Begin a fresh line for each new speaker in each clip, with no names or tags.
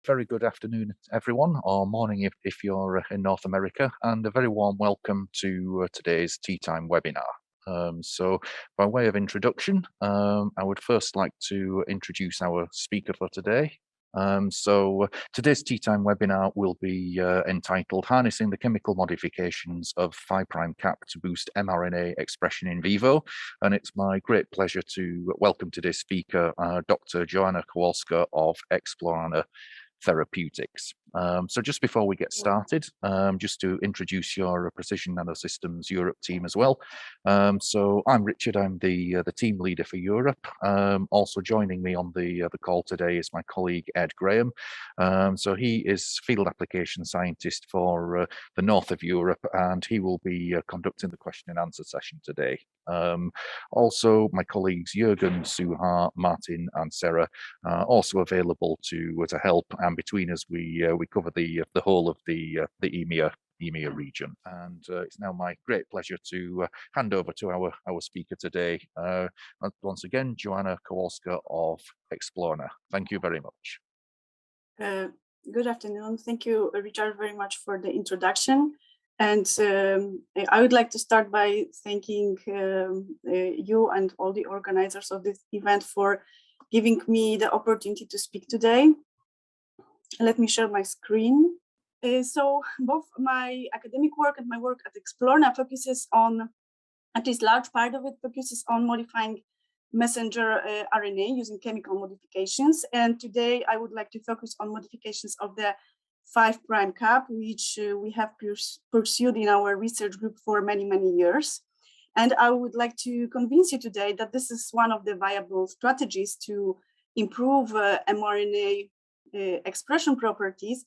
very good afternoon, everyone, or morning if you're in North America, and a very warm welcome to today's Teatime Webinar. So by way of introduction, I would first like to introduce our speaker for today. Today's Teatime webinar will be entitled Harnessing the Chemical Modifications of 5' Cap to Boost mRNA Expression in Vivo. And it's my great pleasure to welcome today's speaker, Dr. Joanna Kowalska of ExploRNA Therapeutics. So just before we get started, just to introduce your Precision Nanosystems Europe team as well. So I'm Richard, I'm the team leader for Europe. Also joining me on the call today is my colleague Ed Graham. So he is field application scientist for the north of Europe, and he will be conducting the question and answer session today. Also, my colleagues Jürgen, Suha, Martin, and Sarah are also available to help. And between us, we cover the whole of the EMEA region. And it's now my great pleasure to hand over to our speaker today. Once again, Joanna Kowalska of ExploRNA. Thank you very much.
Good afternoon. Thank you, Richard, very much for the introduction. And I would like to start by thanking you and all the organizers of this event for giving me the opportunity to speak today. Let me share my screen. So both my academic work and my work at ExploRNA focuses on, at least large part of it focuses on modifying messenger RNA using chemical modifications. And today I would like to focus on modifications of the 5' cap, which we have pursued in our research group for many, many years. And I would like to convince you today that this is one of the viable strategies to improve mRNA expression properties,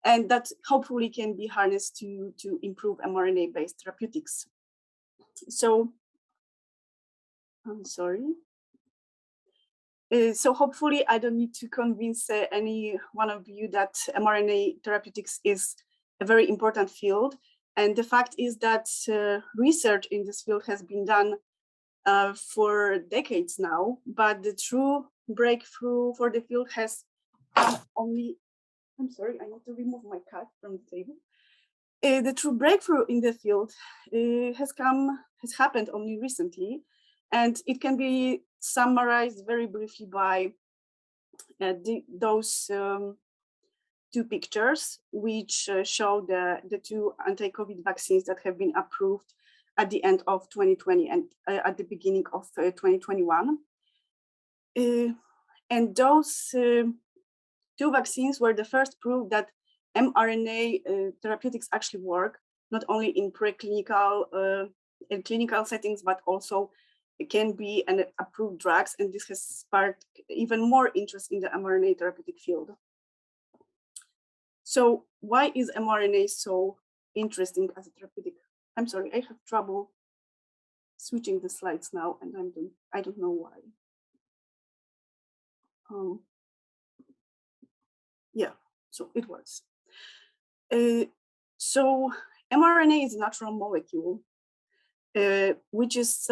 and that hopefully can be harnessed to improve mRNA-based therapeutics. So, I'm sorry. So hopefully I don't need to convince any one of you that mRNA therapeutics is a very important field. And the fact is that research in this field has been done for decades now, but the true breakthrough for the field has only, I'm sorry, I need to remove my cat from the table. The true breakthrough in the field has happened only recently, and it can be summarized very briefly by those two pictures, which show the two anti-COVID vaccines that have been approved at the end of 2020 and at the beginning of 2021. And those two vaccines were the first proof that mRNA therapeutics actually work, not only in preclinical and clinical settings, but also it can be an approved drugs. And this has sparked even more interest in the mRNA therapeutic field. So why is mRNA so interesting as a therapeutic? I'm sorry, I have trouble switching the slides now, and I don't know why. Yeah, so it works. So mRNA is a natural molecule, which is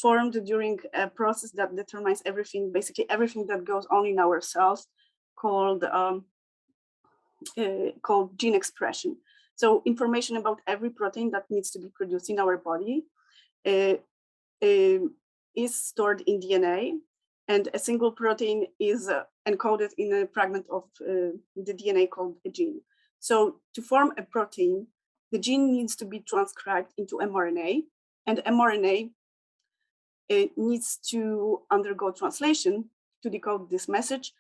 formed during a process that determines everything, basically everything that goes on in our cells, called gene expression. So information about every protein that needs to be produced in our body is stored in DNA, and a single protein is encoded in a fragment of the DNA called a gene. So to form a protein, the gene needs to be transcribed into mRNA, and mRNA needs to undergo translation to decode this message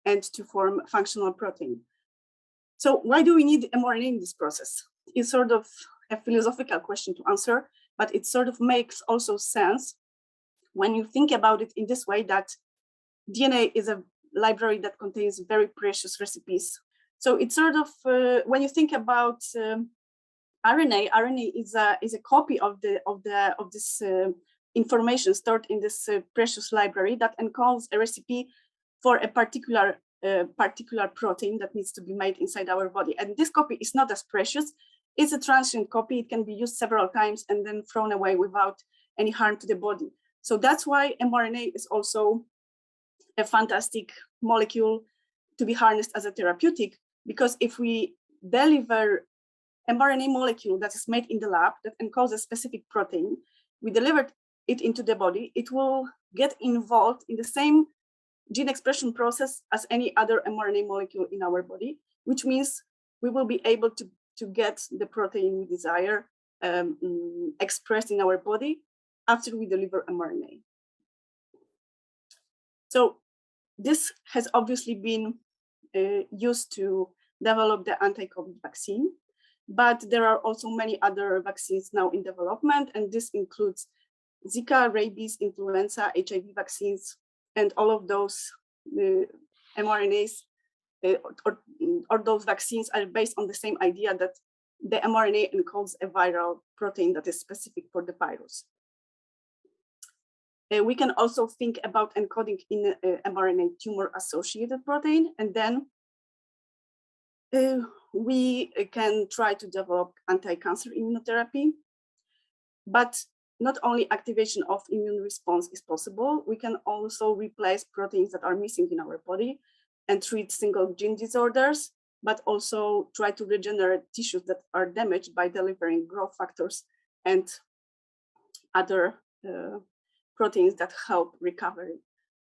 and to form functional protein. So why do we need mRNA in this process? It's sort of a philosophical question to answer, but it sort of makes also sense when you think about it in this way, that DNA is a library that contains very precious recipes. So it's sort of, when you think about RNA is a copy of this information stored in this precious library that encodes a recipe for a particular protein that needs to be made inside our body. And this copy is not as precious. It's a transient copy. It can be used several times and then thrown away without any harm to the body. So that's why mRNA is also a fantastic molecule to be harnessed as a therapeutic, because if we deliver mRNA molecule that is made in the lab that encodes a specific protein, we deliver it into the body, it will get involved in the same gene expression process as any other mRNA molecule in our body, which means we will be able to get the protein we desire expressed in our body after we deliver mRNA. So this has obviously been used to develop the anti-COVID vaccine, but there are also many other vaccines now in development, and this includes Zika, rabies, influenza, HIV vaccines, and all of those mRNAs or those vaccines are based on the same idea that the mRNA encodes a viral protein that is specific for the virus. We can also think about encoding in mRNA tumor-associated protein, and then we can try to develop anti-cancer immunotherapy. But not only activation of immune response is possible, we can also replace proteins that are missing in our body and treat single gene disorders, but also try to regenerate tissues that are damaged by delivering growth factors and other proteins that help recovery.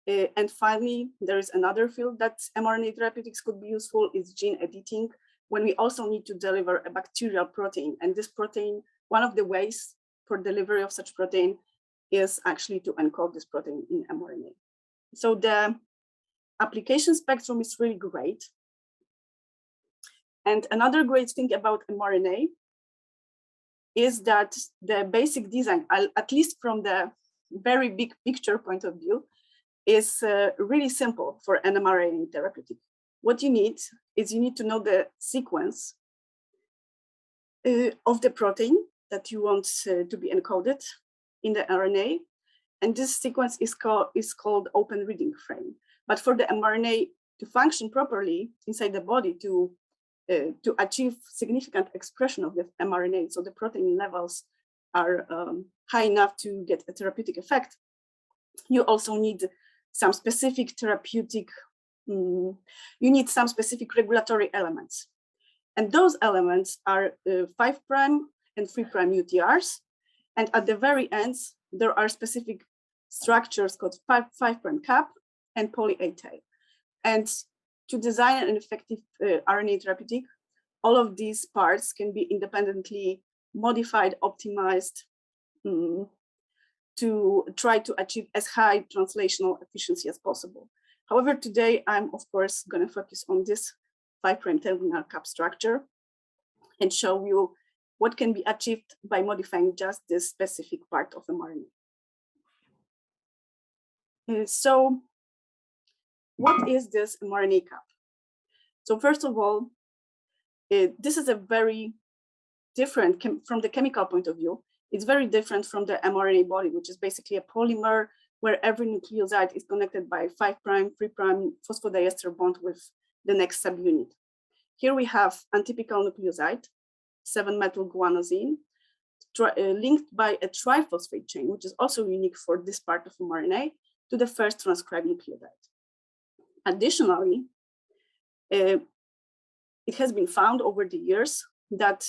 And finally, there is another field that mRNA therapeutics could be useful, is gene editing, when we also need to deliver a bacterial protein. And this protein, one of the ways for delivery of such protein is actually to encode this protein in mRNA. So the application spectrum is really great. And another great thing about mRNA is that the basic design, at least from the very big picture point of view, is really simple for an mRNA therapeutic. What you need is you need to know the sequence of the protein that you want to be encoded in the RNA. And this sequence is called open reading frame. But for the mRNA to function properly inside the body, to achieve significant expression of the mRNA, so the protein levels are high enough to get a therapeutic effect, you also need some specific therapeutic, you need some specific regulatory elements. And those elements are 5' and 3' UTRs. And at the very ends, there are specific structures called 5' cap and poly A tail. And to design an effective RNA therapeutic, all of these parts can be independently modified, optimized to try to achieve as high translational efficiency as possible. However, today I'm of course going to focus on this 5' terminal cap structure and show you what can be achieved by modifying just this specific part of mRNA. So what is this mRNA cap? So first of all, this is a very differ't from the chemical point of view. It's very different from the mRNA body, which is basically a polymer where every nucleoside is connected by 5', 3' phosphodiester bond with the next subunit. Here we have untypical nucleoside, 7-methylguanosine, linked by a triphosphate chain, which is also unique for this part of mRNA, to the first transcribed nucleotide. Additionally, it has been found over the years that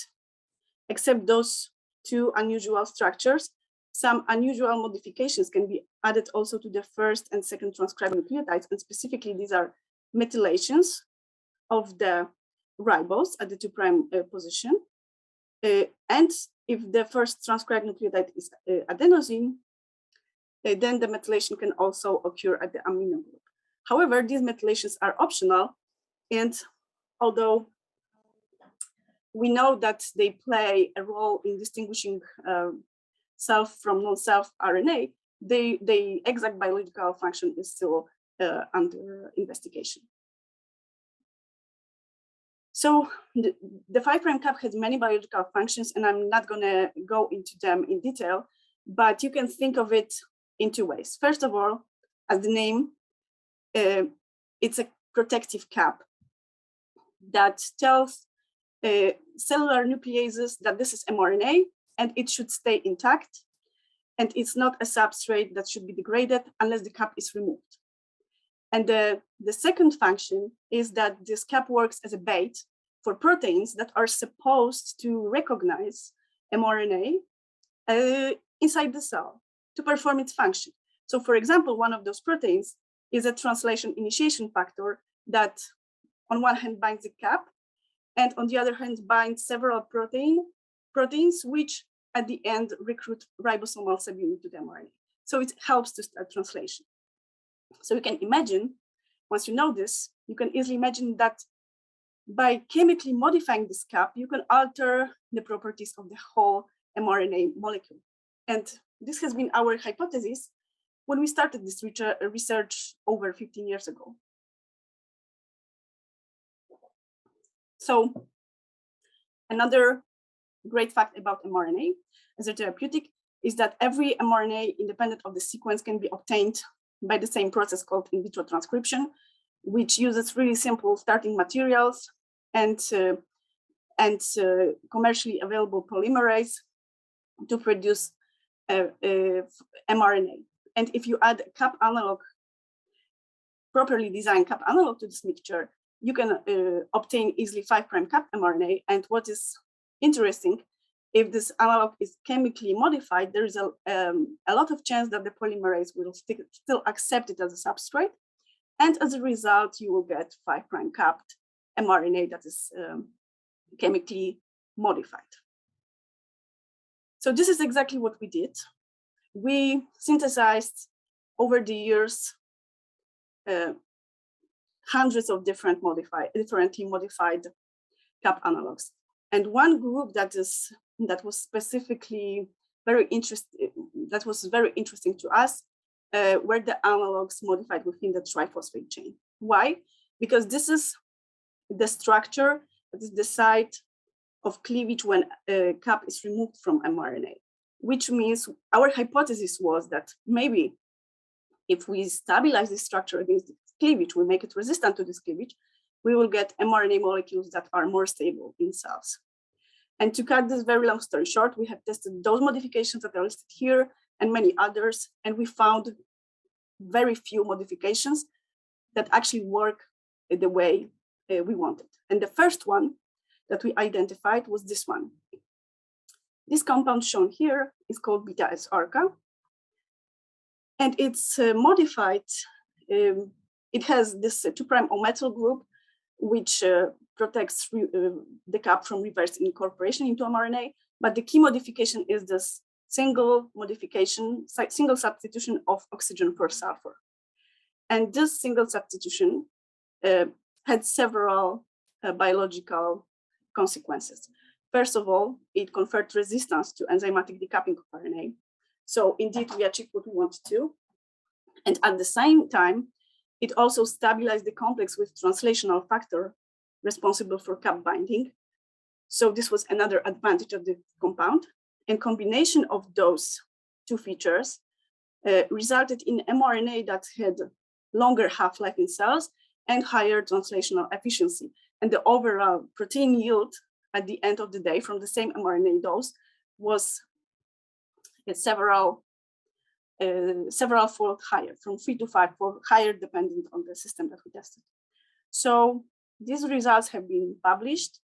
except those two unusual structures, some unusual modifications can be added also to the first and second transcribed nucleotides, and specifically these are methylations of the ribose at the 2' position. And if the first transcribed nucleotide is adenosine, then the methylation can also occur at the amino group. However, these methylations are optional, and although we know that they play a role in distinguishing self from non-self RNA, the exact biological function is still under investigation. So the 5' cap has many biological functions, and I'm not going to go into them in detail, but you can think of it in two ways. First of all, as the name, it's a protective cap that tells cellular nucleases that this is mRNA and it should stay intact, and it's not a substrate that should be degraded unless the cap is removed. And the second function is that this cap works as a bait for proteins that are supposed to recognize mRNA inside the cell to perform its function. So for example, one of those proteins is a translation initiation factor that on one hand binds the cap and on the other hand binds several proteins which at the end recruit ribosomal subunit to the mRNA. So it helps to start translation. So you can imagine, once you know this, you can easily imagine that by chemically modifying this cap, you can alter the properties of the whole mRNA molecule. And this has been our hypothesis when we started this research over 15 years ago. So another great fact about mRNA as a therapeutic is that every mRNA independent of the sequence can be obtained by the same process called in vitro transcription, which uses really simple starting materials and commercially available polymerase to produce mRNA. And if you add a cap analog, properly designed cap analog to this mixture, you can obtain easily 5' cap mRNA. And what is interesting, if this analog is chemically modified, there is a lot of chance that the polymerase will still accept it as a substrate. And as a result, you will get 5' capped mRNA that is chemically modified. So this is exactly what we did. We synthesized over the years hundreds of differently modified cap analogs. And one group that was specifically very interesting, that was very interesting to us, were the analogs modified within the triphosphate chain. Why? Because this is the structure, that is the site of cleavage when a cap is removed from mRNA, which means our hypothesis was that maybe if we stabilize this structure against this cleavage, we make it resistant to this cleavage, we will get mRNA molecules that are more stable in cells. And to cut this very long story short, we have tested those modifications that are listed here and many others, and we found very few modifications that actually work the way we wanted. And the first one that we identified was this one. This compound shown here is called beta-S-ARCA, and it's modified. It has this 2' O-methyl group, which protects the cap from reverse incorporation into mRNA. But the key modification is this single substitution of oxygen for sulfur. And this single substitution had several biological consequences. First of all, it conferred resistance to enzymatic decapping of RNA. So indeed, we achieved what we wanted to. And at the same time, it also stabilized the complex with translational factor responsible for cap binding. So this was another advantage of the compound. And combination of those two features resulted in mRNA that had longer half-life in cells and higher translational efficiency. And the overall protein yield at the end of the day from the same mRNA dose was several fold higher, from 3 to 5 fold higher, depending on the system that we tested. So these results have been published.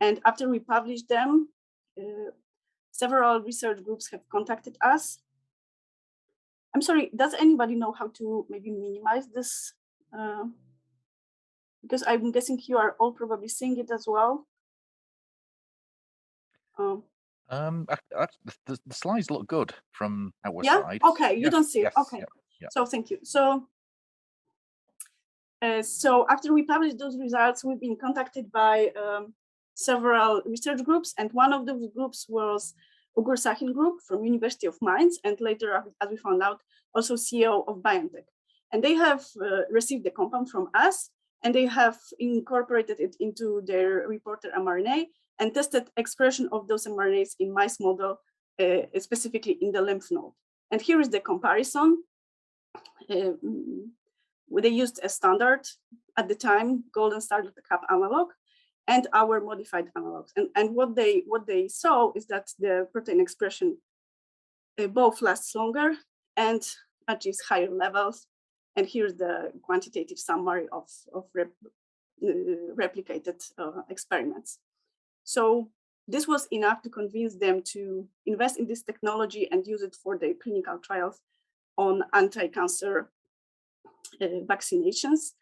And after we published them, several research groups have contacted us. I'm sorry, does anybody know how to maybe minimize this? Because I'm guessing you are all probably seeing it as well.
The slides look good from our
side. Okay, you don't see it. Okay,
yeah.
So thank you. So after we published those results, we've been contacted by several research groups, and one of those groups was Ugur Sahin group from University of Mainz, and later, as we found out, also CEO of BioNTech. And they have received the compound from us, and they have incorporated it into their reporter mRNA and tested expression of those mRNAs in mice model, specifically in the lymph node. And here is the comparison. They used a standard at the time, golden standard cap analog, and our modified analogs. And what they saw is that the protein expression both lasts longer and achieves higher levels. And here's the quantitative summary of replicated experiments. So this was enough to convince them to invest in this technology and use it for their clinical trials on anti-cancer vaccinations.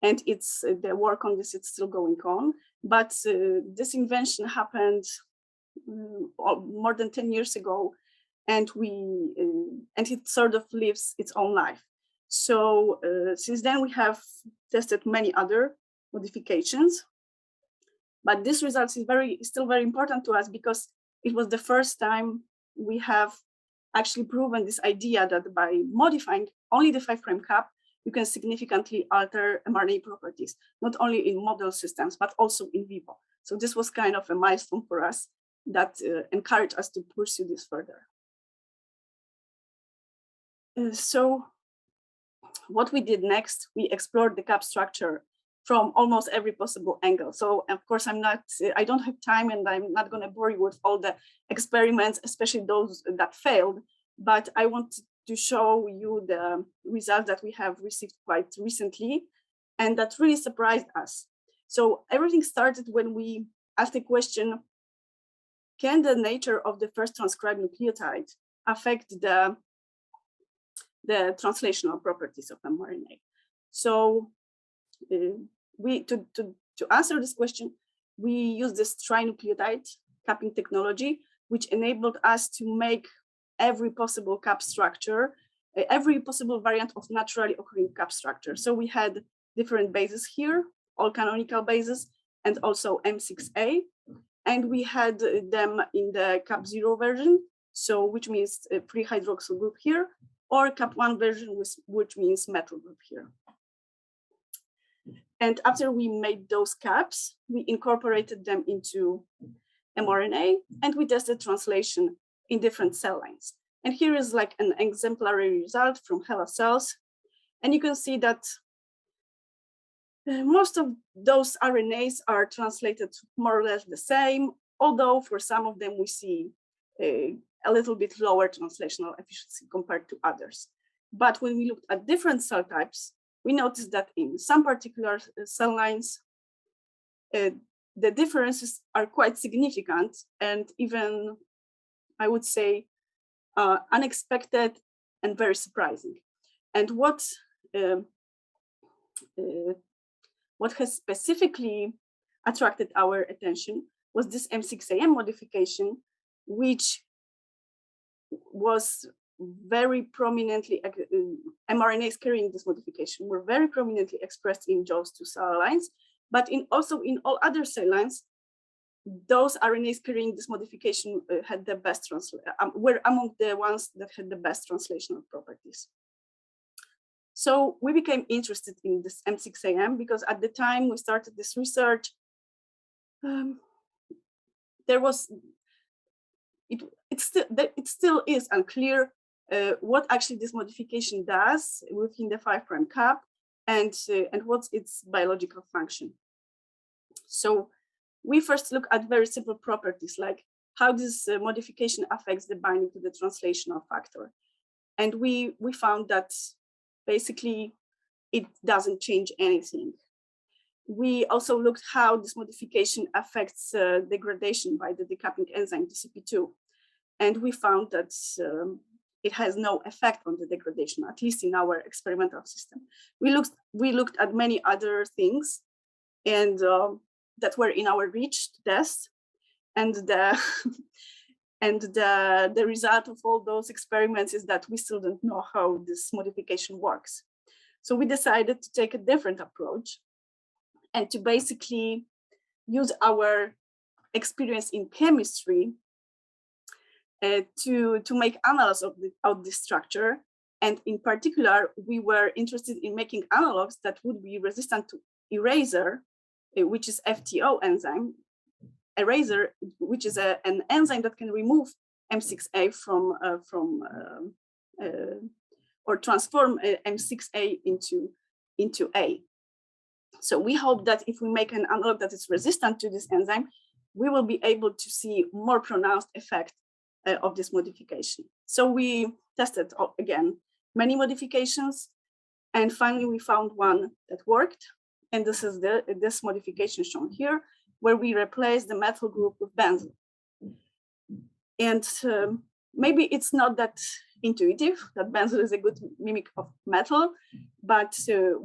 And it's the work on this is still going on. But this invention happened more than 10 years ago, and it sort of lives its own life. So since then we have tested many other modifications, but this result is still very important to us because it was the first time we have actually proven this idea that by modifying only the 5' cap, you can significantly alter mRNA properties, not only in model systems, but also in vivo. So this was kind of a milestone for us that encouraged us to pursue this further. So what we did next, we explored the cap structure from almost every possible angle. So of course, I don't have time, and I'm not going to bore you with all the experiments, especially those that failed, but I want to show you the results that we have received quite recently, and that really surprised us. So everything started when we asked the question, can the nature of the first transcribed nucleotide affect the translational properties of mRNA? So to answer this question, we used this trinucleotide capping technology, which enabled us to make every possible cap structure, every possible variant of naturally occurring cap structure. So we had different bases here, all canonical bases, and also M6A. And we had them in the cap0 version, so which means a pre-hydroxyl group here, or cap1 version, which means methyl group here. And after we made those caps, we incorporated them into mRNA, and we tested translation in different cell lines. And here is like an exemplary result from HeLa cells. And you can see that most of those RNAs are translated more or less the same, although for some of them we see a little bit lower translational efficiency compared to others. But when we looked at different cell types, we noticed that in some particular cell lines, the differences are quite significant and even, I would say, unexpected and very surprising. And what has specifically attracted our attention was this M6AM modification, which was very prominently, mRNAs carrying this modification were very prominently expressed in those two cell lines, but also in all other cell lines, those RNAs carrying this modification had the best were among the ones that had the best translational properties. So we became interested in this M6AM because at the time we started this research, it still is unclear what actually this modification does within the 5' cap and what's its biological function. So we first look at very simple properties like how this modification affects the binding to the translational factor. And we found that basically it doesn't change anything. We also looked how this modification affects degradation by the decapping enzyme DCP2. And we found that it has no effect on the degradation, at least in our experimental system. We looked at many other things and that were in our reach to test. And the result of all those experiments is that we still don't know how this modification works. So we decided to take a different approach and to basically use our experience in chemistry to make analogs of this structure. And in particular, we were interested in making analogs that would be resistant to eraser, which is FTO enzyme. Eraser, which is an enzyme that can remove M6A or transform M6A into A. So we hope that if we make an analog that is resistant to this enzyme, we will be able to see more pronounced effect of this modification. So we tested, again, many modifications, And finally, we found one that worked. And this is this modification shown here, where we replace the methyl group with benzyl. And maybe it's not that intuitive that benzyl is a good mimic of methyl, but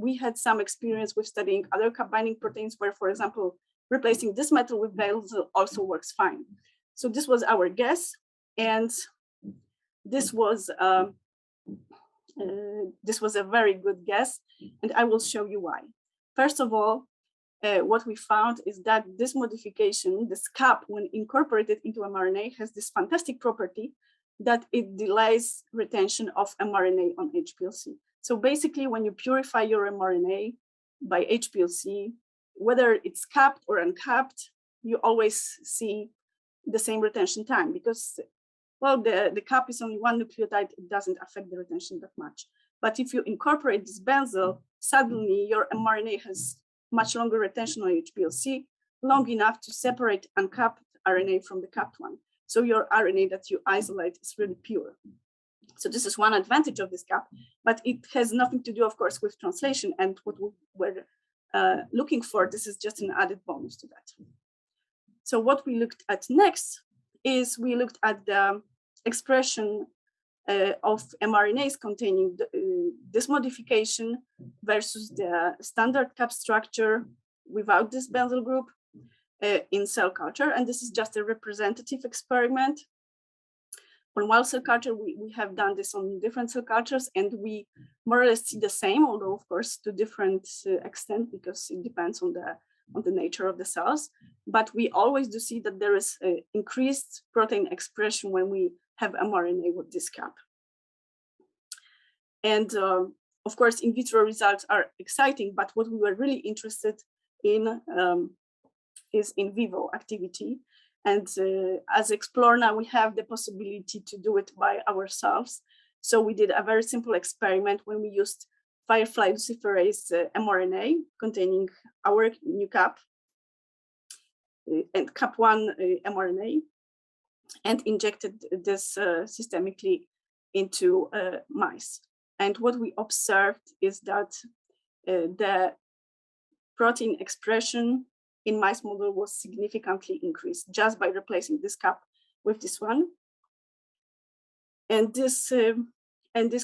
we had some experience with studying other cap binding proteins where, for example, replacing this methyl with benzyl also works fine. So this was our guess, and this was a very good guess, and I will show you why. First of all, what we found is that this modification, this cap, when incorporated into mRNA, has this fantastic property that it delays retention of mRNA on Hplc. So basically, when you purify your mRNA by Hplc, whether it's capped or uncapped, you always see the same retention time because, well, the cap is only one nucleotide, it doesn't affect the retention that much. But if you incorporate this benzyl, suddenly your mRNA has much longer retention on Hplc, long enough to separate uncapped RNA from the capped one. So your RNA that you isolate is really pure. So this is one advantage of this cap, but it has nothing to do, of course, with translation and what we were looking for. This is just an added bonus to that. So what we looked at next is we looked at the expression of mRNAs containing this modification versus the standard cap structure without this benzyl group in cell culture. And this is just a representative experiment. On wild cell culture, we have done this on different cell cultures, and we more or less see the same, although of course to different extent because it depends on the nature of the cells. But we always do see that there is increased protein expression when we have mRNA with this cap. And of course, in vitro results are exciting, but what we were really interested in is in vivo activity. And as ExploRNA, we have the possibility to do it by ourselves. So we did a very simple experiment when we used firefly luciferase mRNA containing our new cap and cap1 mRNA, and injected this systemically into mice. And what we observed is that the protein expression in mice model was significantly increased just by replacing this cap with this one. And this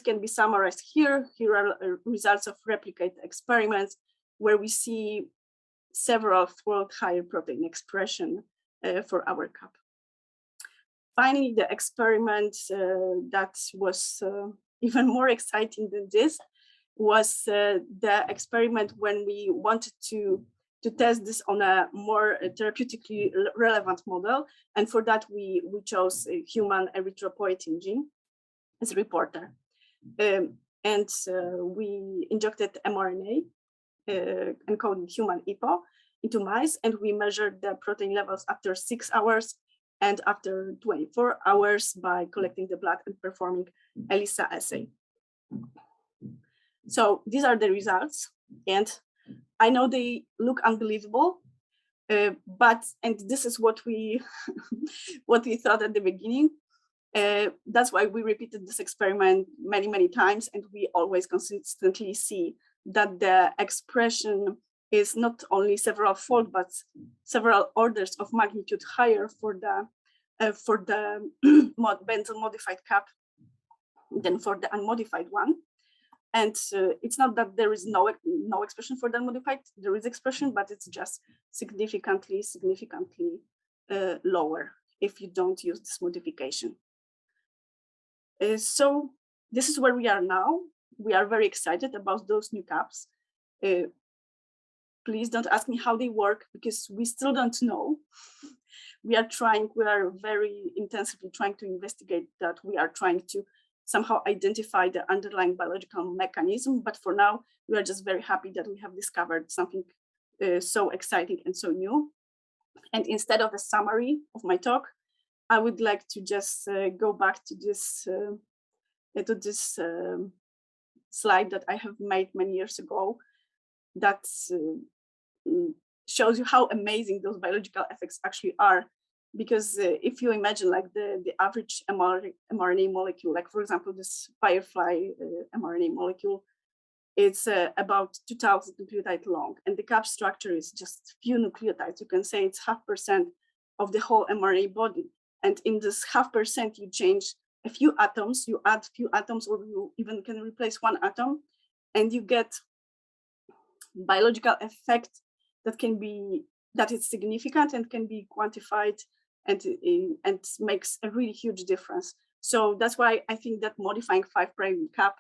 can be summarized here. Here are results of replicate experiments where we see several-fold higher protein expression for our cap. Finally, the experiment that was even more exciting than this was the experiment when we wanted to test this on a more therapeutically relevant model. And for that, we chose a human erythropoietin gene as a reporter. And we injected mRNA encoding human EPO into mice, and we measured the protein levels after 6 hours and after 24 hours by collecting the blood and performing ELISA assay. So these are the results, and I know they look unbelievable, but this is what we what we thought at the beginning. That's why we repeated this experiment many times, and we always consistently see that the expression is not only several-fold, but several orders of magnitude higher for the benzyl modified cap than for the unmodified one. And it's not that there is no expression for the unmodified, there is expression, but it's just significantly lower if you don't use this modification. So this is where we are now. We are very excited about those new caps. Please don't ask me how they work because we still don't know. We are very intensively trying to investigate that. We are trying to somehow identify the underlying biological mechanism, but for now, we are just very happy that we have discovered something so exciting and so new. And instead of a summary of my talk, I would like to just go back to this slide that I have made many years ago that shows you how amazing those biological effects actually are. Because if you imagine like the average mRNA molecule, like for example, this firefly mRNA molecule, It's about 2,000 nucleotides long, and the cap structure is just few nucleotides. You can say it's 0.5% of the whole mRNA body. And in this 0.5%, you change a few atoms, you add few atoms, or you even can replace one atom, and you get biological effect that is significant and can be quantified, and makes a really huge difference. So that's why I think that modifying 5' cap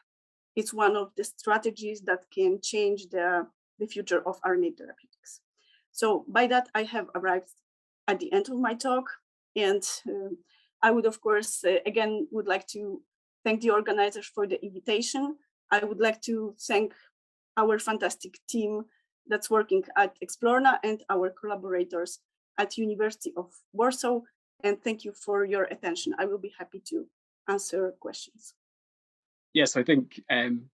is one of the strategies that can change the future of RNA therapeutics. So by that, I have arrived at the end of my talk, and I would, of course, again, would like to thank the organizers for the invitation. I would like to thank our fantastic team that's working at ExploRNA and our collaborators at University of Warsaw. And thank you for your attention. I will be happy to answer questions.
Yes, I think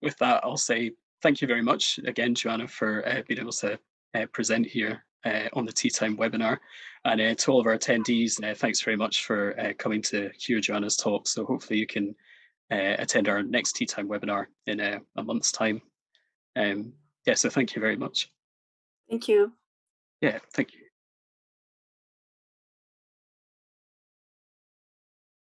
with that, I'll say thank you very much again, Joanna, for being able to present here on the Teatime webinar. And to all of our attendees, thanks very much for coming to hear Joanna's talk. So hopefully you can attend our next Teatime webinar in a month's time. Yeah, so thank you very much.
Thank you.
Yeah, thank you.